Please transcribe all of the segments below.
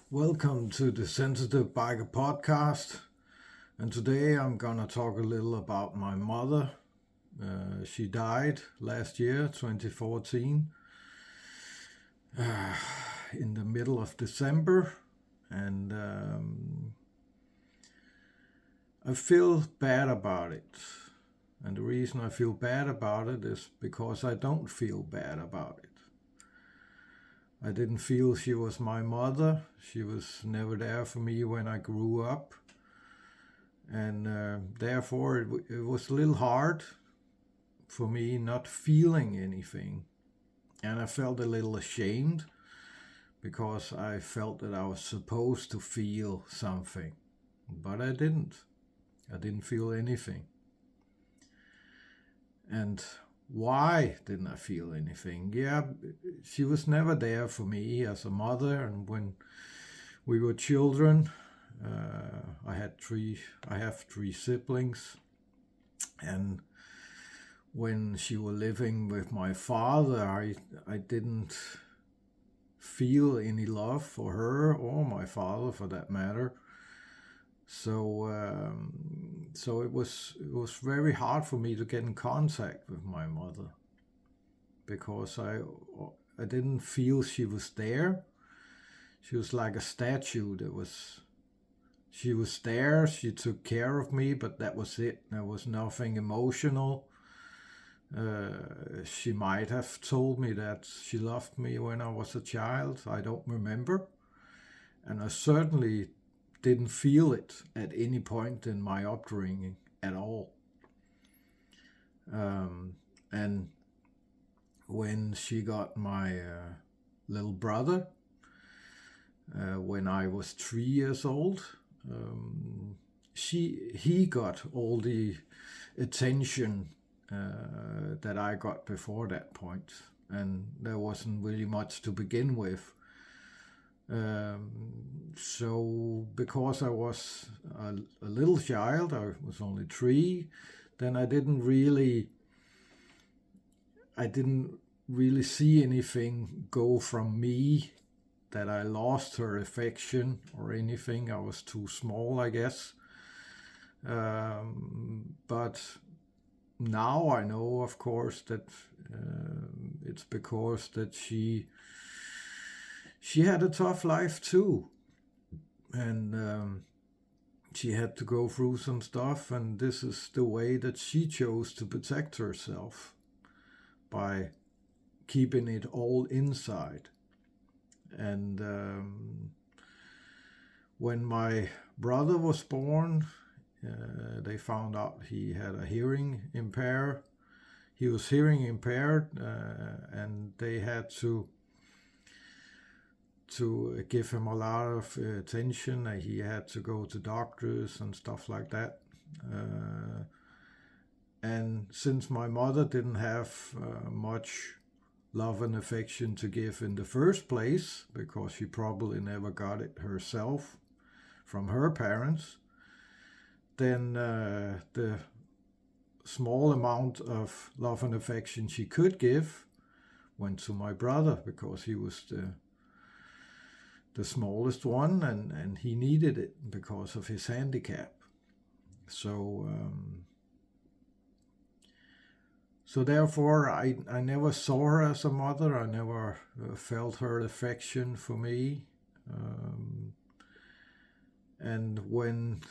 Welcome to the Sensitive Biker podcast. And today I'm gonna talk a little about my mother. She died last year, 2014, in the middle of December. And I feel bad about it. And the reason I feel bad about it is because I don't feel bad about it. I didn't feel she was my mother. She was never there for me when I grew up. And therefore, it was a little hard for me not feeling anything. And I felt a little ashamed because I felt that I was supposed to feel something. But I didn't. I didn't feel anything. And why didn't I feel anything? Yeah, she was never there for me as a mother. And when we were children, I have three siblings, and when she was living with my father, I didn't feel any love for her or my father, for that matter. So it was very hard for me to get in contact with my mother because I didn't feel she was there. She was like a statue. She was there. She took care of me, but that was it. There was nothing emotional. She might have told me that she loved me when I was a child. I don't remember, and I certainly didn't feel it at any point in my upbringing at all. And when she got my little brother, when I was 3 years old, he got all the attention that I got before that point, and there wasn't really much to begin with. So because I was a little child, I was only 3, then I didn't really see anything go from me, that I lost her affection or anything. I was too small, I guess. But now I know, of course, that it's because that she had a tough life too, and she had to go through some stuff, and this is the way that she chose to protect herself, by keeping it all inside. And when my brother was born, they found out he had a hearing impair. He was hearing impaired, and they had to give him a lot of attention. He had to go to doctors and stuff like that. And since my mother didn't have much love and affection to give in the first place, because she probably never got it herself from her parents, then the small amount of love and affection she could give went to my brother, because he was the smallest one, and he needed it because of his handicap. So therefore, I never saw her as a mother. I never felt her affection for me. And when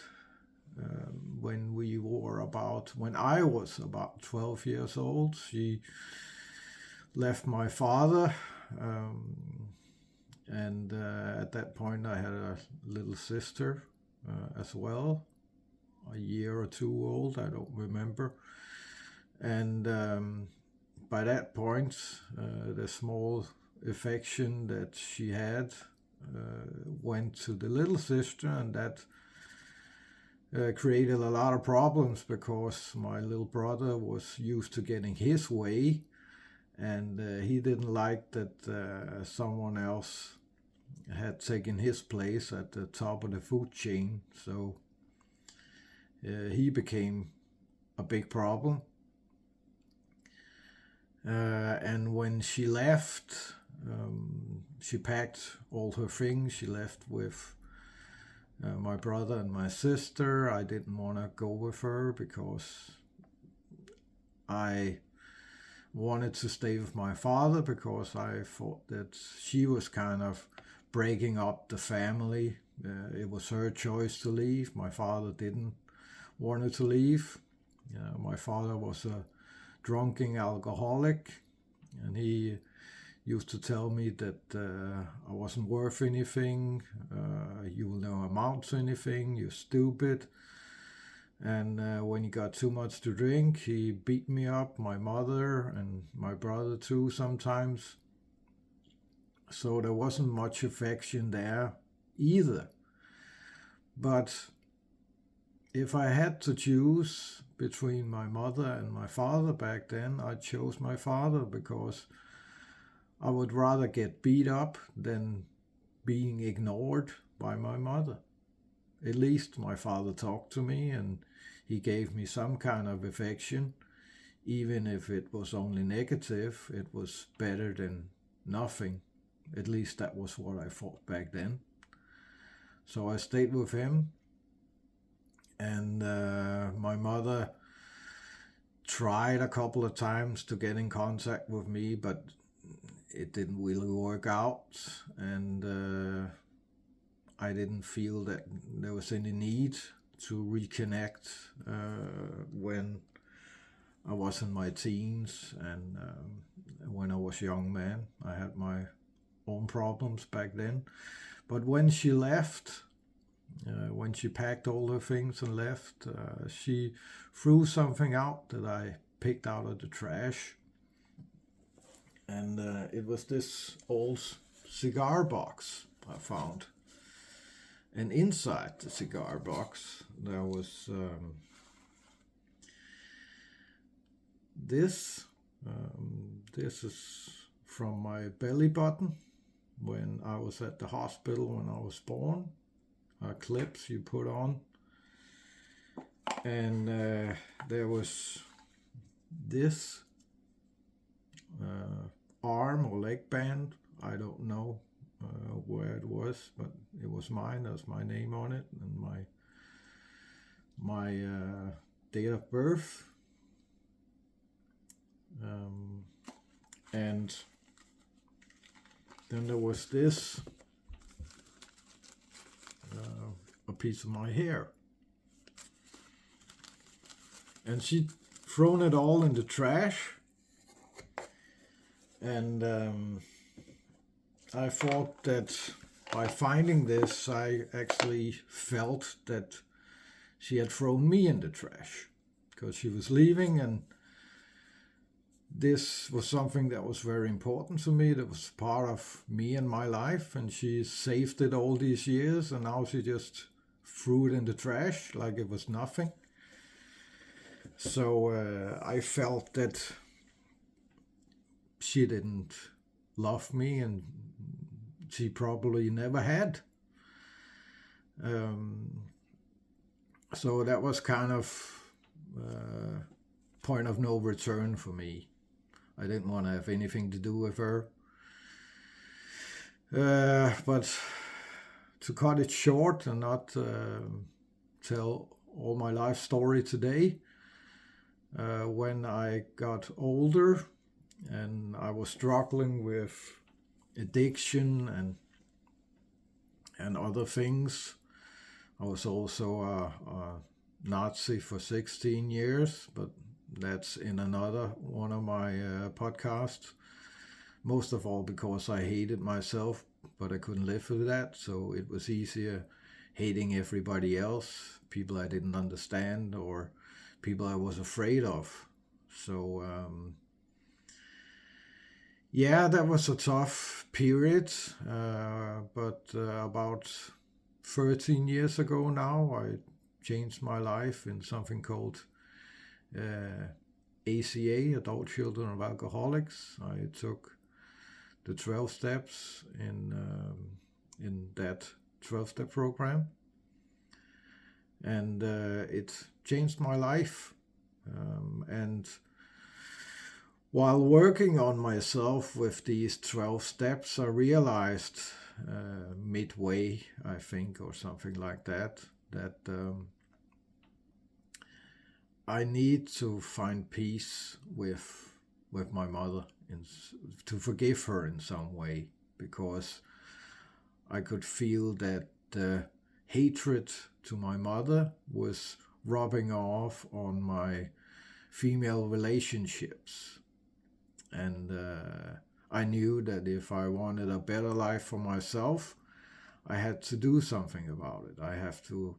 I was about 12 years old, she left my father. And at that point, I had a little sister as well, a year or 2 old, I don't remember. And by that point, the small affection that she had went to the little sister, and that created a lot of problems, because my little brother was used to getting his way, and he didn't like that someone else had taken his place at the top of the food chain. So he became a big problem. And when she left, She packed all her things. She left with my brother and my sister. I didn't want to go with her because I wanted to stay with my father, because I thought that she was kind of breaking up the family. It was her choice to leave. My father didn't want her to leave. My father was a drunken alcoholic, and he used to tell me that I wasn't worth anything, you will never amount to anything, you're stupid. And when he got too much to drink, he beat me up, my mother, and my brother too sometimes. So there wasn't much affection there either. But if I had to choose between my mother and my father back then, I chose my father, because I would rather get beat up than being ignored by my mother. At least my father talked to me, and he gave me some kind of affection. Even if it was only negative, it was better than nothing. At least that was what I thought back then. So I stayed with him, and my mother tried a couple of times to get in contact with me, but it didn't really work out, and I didn't feel that there was any need to reconnect when I was in my teens, and when I was a young man. I had my own problems back then. But when she left, when she packed all her things and left, she threw something out that I picked out of the trash. And it was this old cigar box I found. And inside the cigar box, there was this. This is from my belly button when I was at the hospital when I was born. Clips you put on. And there was this arm or leg band. I don't know where it was, but it was mine. There's my name on it and my date of birth. And then there was this, a piece of my hair. And she'd thrown it all in the trash. And I thought that by finding this, I actually felt that she had thrown me in the trash, because she was leaving, and this was something that was very important to me, that was part of me and my life, and she saved it all these years, and now she just threw it in the trash like it was nothing. So I felt that she didn't love me, and she probably never had. So that was kind of point of no return for me. I didn't want to have anything to do with her. But to cut it short and not tell all my life story today, when I got older and I was struggling with addiction and other things, I was also a Nazi for 16 years, but that's in another one of my podcasts. Most of all because I hated myself, but I couldn't live with that. So it was easier hating everybody else, people I didn't understand or people I was afraid of. So yeah, that was a tough period. But about 13 years ago now, I changed my life in something called ACA, Adult Children of Alcoholics. I took the 12 steps in that 12-step program, and it changed my life. And While working on myself with these 12 steps, I realized midway, I think, or something like that, that I need to find peace with my mother, to forgive her in some way, because I could feel that the hatred to my mother was rubbing off on my female relationships. And I knew that if I wanted a better life for myself, I had to do something about it. I have to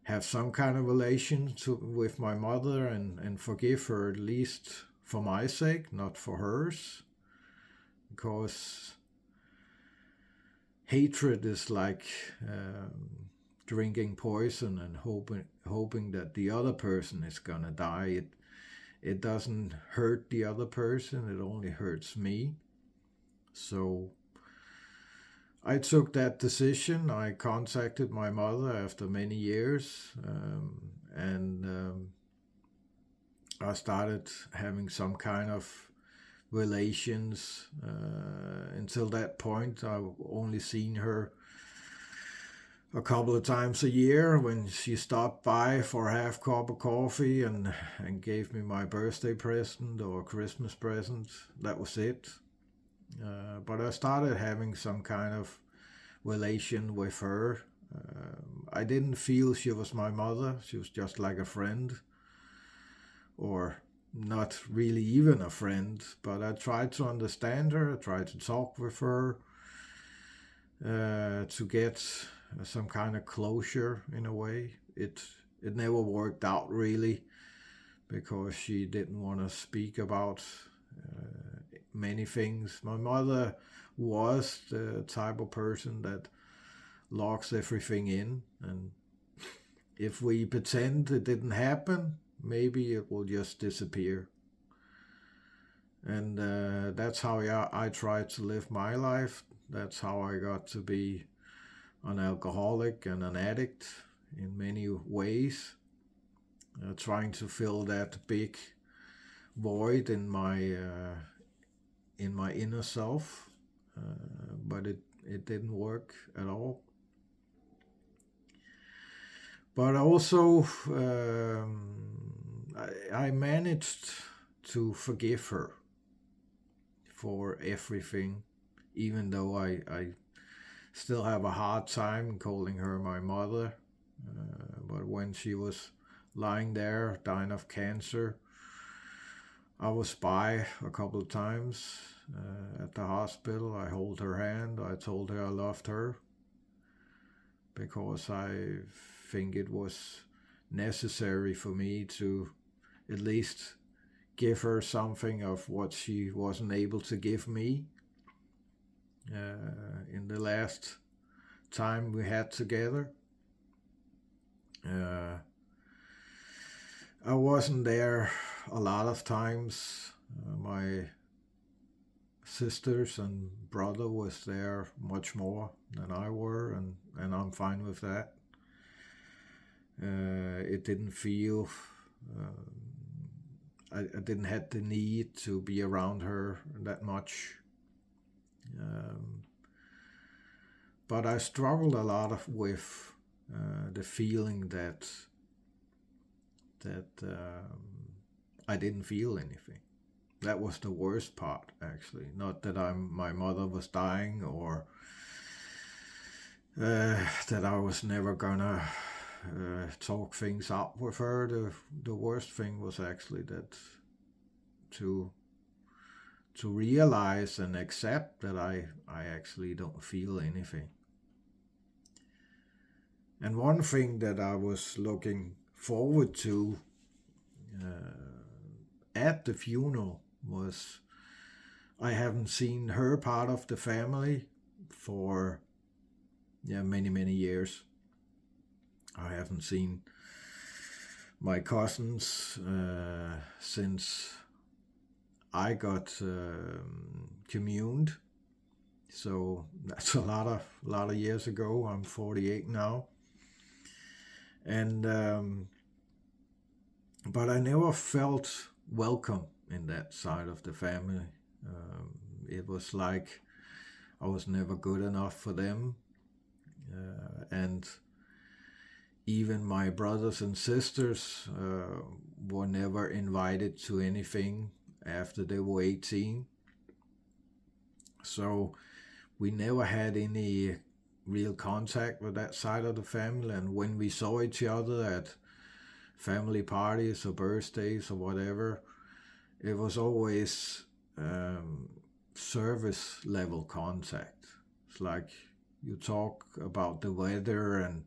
have some kind of relation with my mother, and forgive her, at least for my sake, not for hers. Because hatred is like drinking poison and hoping that the other person is gonna die. It doesn't hurt the other person, it only hurts me. So I took that decision. I contacted my mother after many years, and I started having some kind of relations. Until that point, I've only seen her a couple of times a year, when she stopped by for a half cup of coffee and gave me my birthday present or Christmas present. That was it. But I started having some kind of relation with her. I didn't feel she was my mother. She was just like a friend, or not really even a friend. But I tried to understand her. I tried to talk with her to get some kind of closure in a way. It never worked out really, because she didn't want to speak about many things. My mother was the type of person that locks everything in, and if we pretend it didn't happen, maybe it will just disappear. And that's how I tried to live my life. That's how I got to be an alcoholic and an addict in many ways, trying to fill that big void in my inner self, but it didn't work at all. But also, I managed to forgive her for everything, even though I still have a hard time calling her my mother. But when she was lying there dying of cancer, I was by a couple of times at the hospital. I held her hand. I told her I loved her, because I think it was necessary for me to at least give her something of what she wasn't able to give me in the last time we had together. I wasn't there a lot of times. My sisters and brother was there much more than I were, and I'm fine with that. It didn't feel I didn't have the need to be around her that much. But I struggled a lot with the feeling that I didn't feel anything. That was the worst part, actually. Not that my mother was dying, or that I was never gonna talk things out with her. The worst thing was actually that to realize and accept that I actually don't feel anything. And one thing that I was looking forward to at the funeral was, I haven't seen her part of the family for many years. I haven't seen my cousins since I got communed. So that's a lot of years ago. I'm 48 now, and but I never felt welcome in that side of the family. It was like I was never good enough for them, and even my brothers and sisters were never invited to anything after they were 18. So we never had any real contact with that side of the family. And when we saw each other at family parties or birthdays or whatever, it was always service level contact. It's like you talk about the weather and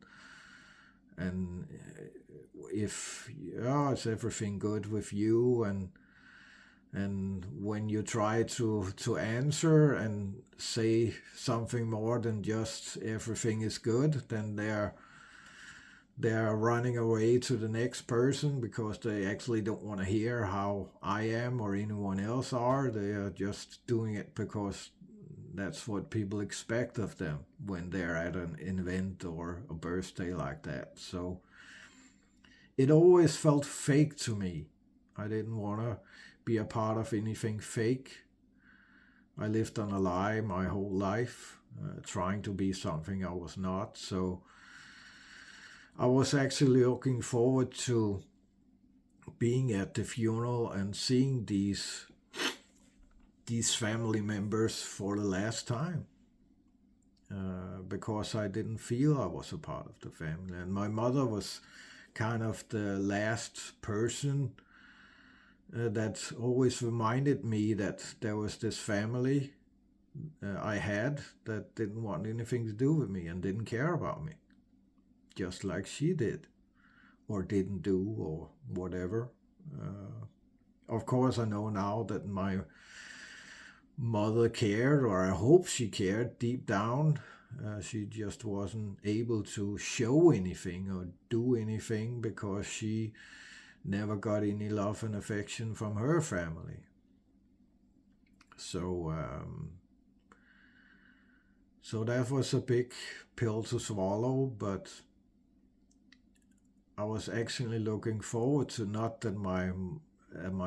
if is everything good with you, and when you try to answer and say something more than just everything is good, then they're running away to the next person because they actually don't want to hear how I am or anyone else are. They are just doing it because that's what people expect of them when they're at an event or a birthday like that. So it always felt fake to me. I didn't want to be a part of anything fake. I lived on a lie my whole life, trying to be something I was not. So I was actually looking forward to being at the funeral and seeing these family members for the last time, because I didn't feel I was a part of the family. And my mother was kind of the last person that always reminded me that there was this family I had that didn't want anything to do with me and didn't care about me, just like she did, or didn't do, or whatever. Of course, I know now that my mother cared, or I hope she cared deep down. She just wasn't able to show anything or do anything because she never got any love and affection from her family. So that was a big pill to swallow, but I was actually looking forward to, not that my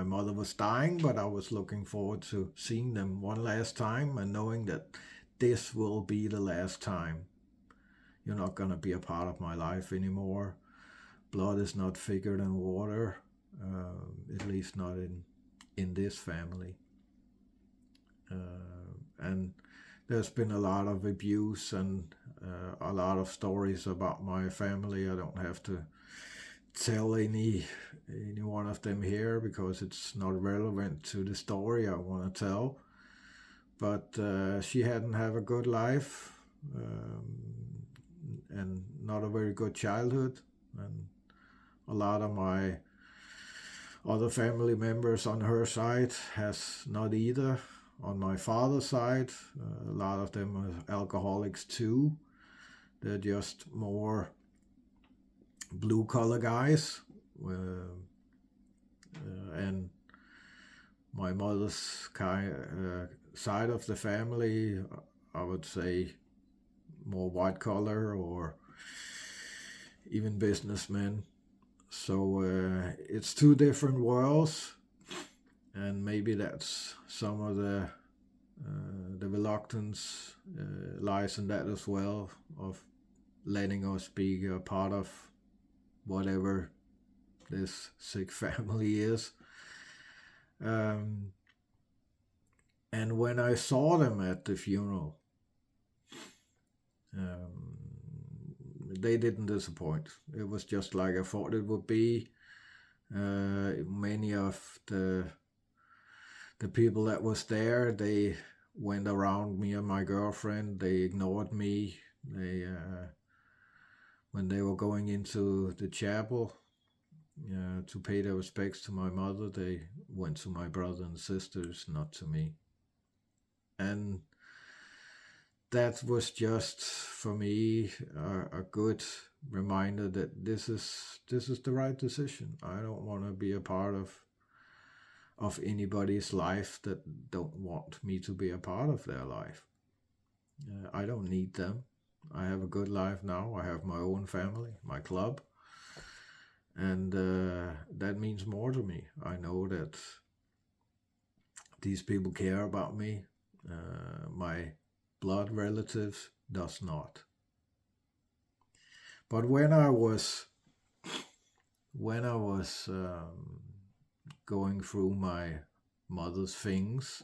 mother was dying, but I was looking forward to seeing them one last time and knowing that this will be the last time. You're not going to be a part of my life anymore. Blood is not thicker than water, at least not in this family. And there's been a lot of abuse and a lot of stories about my family. I don't have to tell any one of them here because it's not relevant to the story I want to tell. But she hadn't had a good life, and not a very good childhood. And a lot of my other family members on her side has not either. On my father's side, a lot of them are alcoholics too. They're just more blue-collar guys. And my mother's side of the family, I would say more white-collar or even businessmen. So it's two different worlds, and maybe that's some of the reluctance lies in that as well, of letting us be a part of whatever this sick family is. And when I saw them at the funeral, they didn't disappoint. It was just like I thought it would be. Many of the people that was there, they went around me and my girlfriend. They ignored me. They when they were going into the chapel to pay their respects to my mother, they went to my brother and sisters, not to me. And that was just for me a good reminder that this is the right decision. I don't want to be a part of anybody's life that don't want me to be a part of their life. I don't need them. I have a good life now. I have my own family, my club, and that means more to me. I know that these people care about me. My blood relatives does not. But when I was going through my mother's things,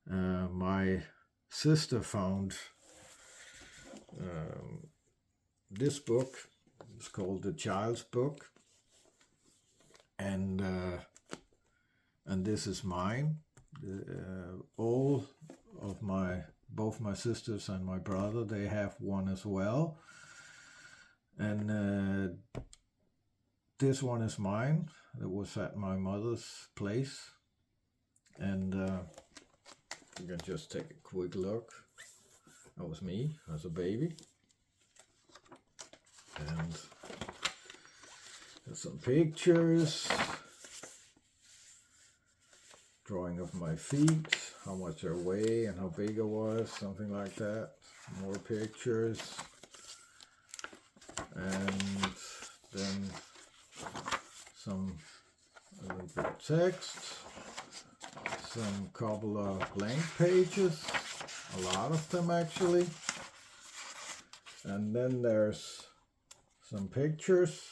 my sister found this book. It's called The Child's Book, and this is mine. All of both my sisters and my brother, they have one as well, and this one is mine. It was at my mother's place, and you can just take a quick look. That was me as a baby, and there's some pictures, drawing of my feet, how much I weigh and how big I was, something like that. More pictures, and then a little bit of text, some couple of blank pages, a lot of them actually, and then there's some pictures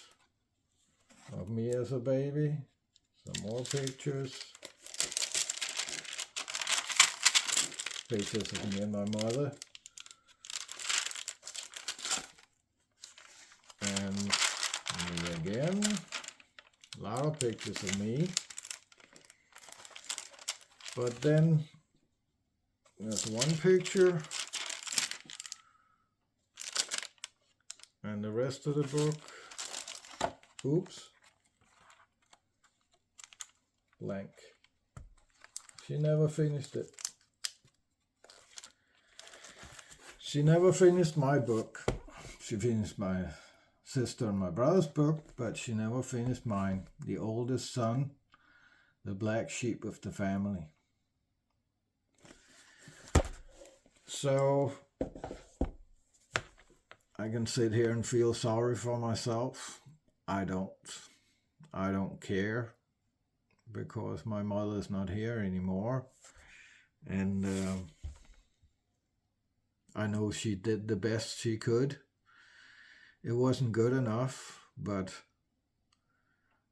of me as a baby, some more pictures of me and my mother, and me again, a lot of pictures of me. But then there's one picture, and the rest of the book, oops, blank. She never finished it. She never finished my book. She finished my sister and my brother's book, but she never finished mine. The oldest son, the black sheep of the family. So I can sit here and feel sorry for myself. I don't care, because my mother's not here anymore, and I know she did the best she could. It wasn't good enough, but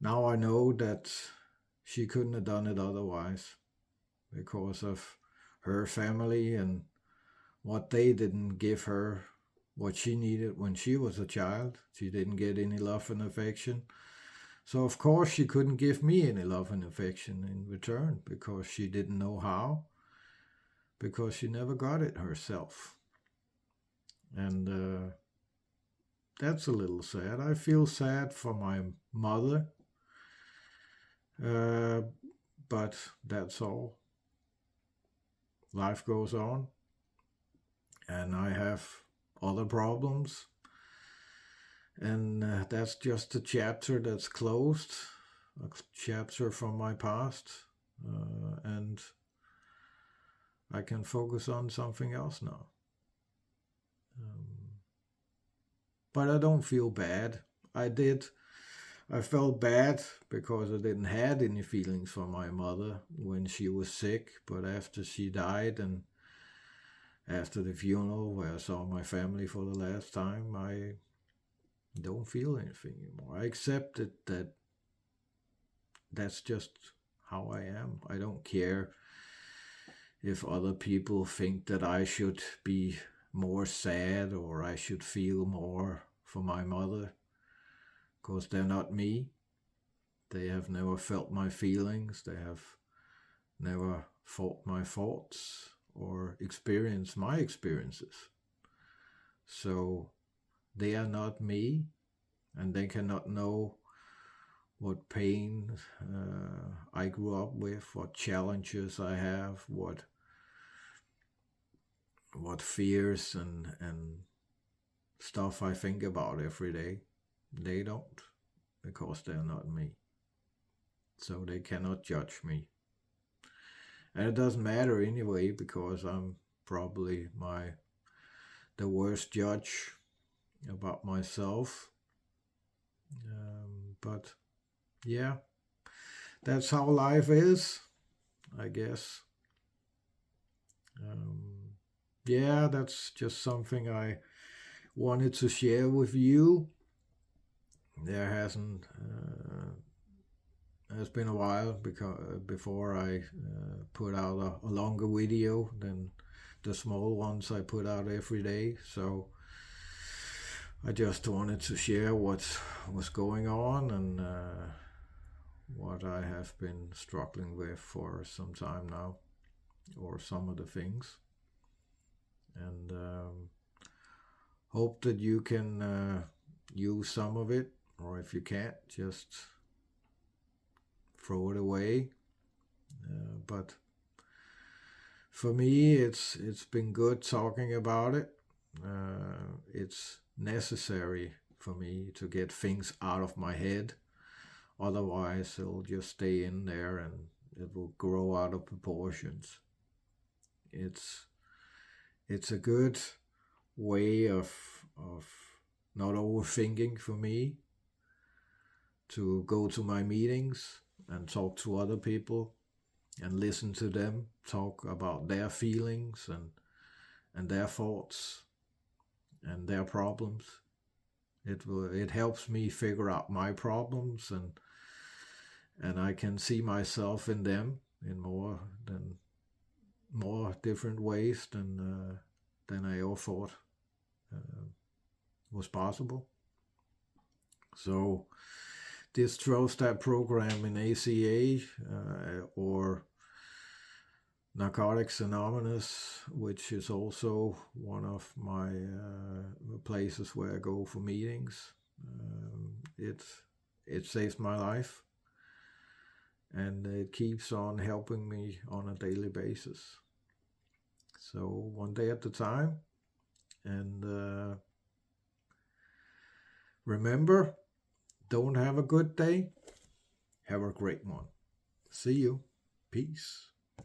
now I know that she couldn't have done it otherwise, because of her family and what they didn't give her, what she needed when she was a child. She didn't get any love and affection. So of course she couldn't give me any love and affection in return, because she didn't know how, because she never got it herself. And that's a little sad. I feel sad for my mother, but that's all. Life goes on, and I have other problems, and that's just a chapter that's closed, a chapter from my past, and I can focus on something else now. But I don't feel bad. I felt bad because I didn't have any feelings for my mother when she was sick, but after she died and after the funeral where I saw my family for the last time, I don't feel anything anymore. I accepted that that's just how I am. I don't care if other people think that I should be more sad or I should feel more for my mother, because they're not me. They have never felt my feelings. They have never felt my thoughts or experienced my experiences. So they are not me, and they cannot know what pain I grew up with, what challenges I have, what fears and stuff I think about every day. They don't, because they're not me. So they cannot judge me. And it doesn't matter anyway, because I'm probably the worst judge about myself. But yeah, that's how life is. I guess. Yeah, that's just something I wanted to share with you. There has been a while before I put out a longer video than the small ones I put out every day. So I just wanted to share what was going on and what I have been struggling with for some time now, or some of the things, and hope that you can use some of it, or if you can't, just throw it away. But for me, it's been good talking about it. It's necessary for me to get things out of my head. Otherwise, it'll just stay in there and it will grow out of proportions. It's a good way of not overthinking for me, to go to my meetings and talk to other people and listen to them talk about their feelings and their thoughts and their problems. It helps me figure out my problems, and I can see myself in them in more different ways than I ever thought was possible. So this 12-step program in ACA or Narcotics Anonymous, which is also one of my places where I go for meetings, it saves my life, and it keeps on helping me on a daily basis. So one day at a time, and remember, don't have a good day, have a great one. See you. Peace.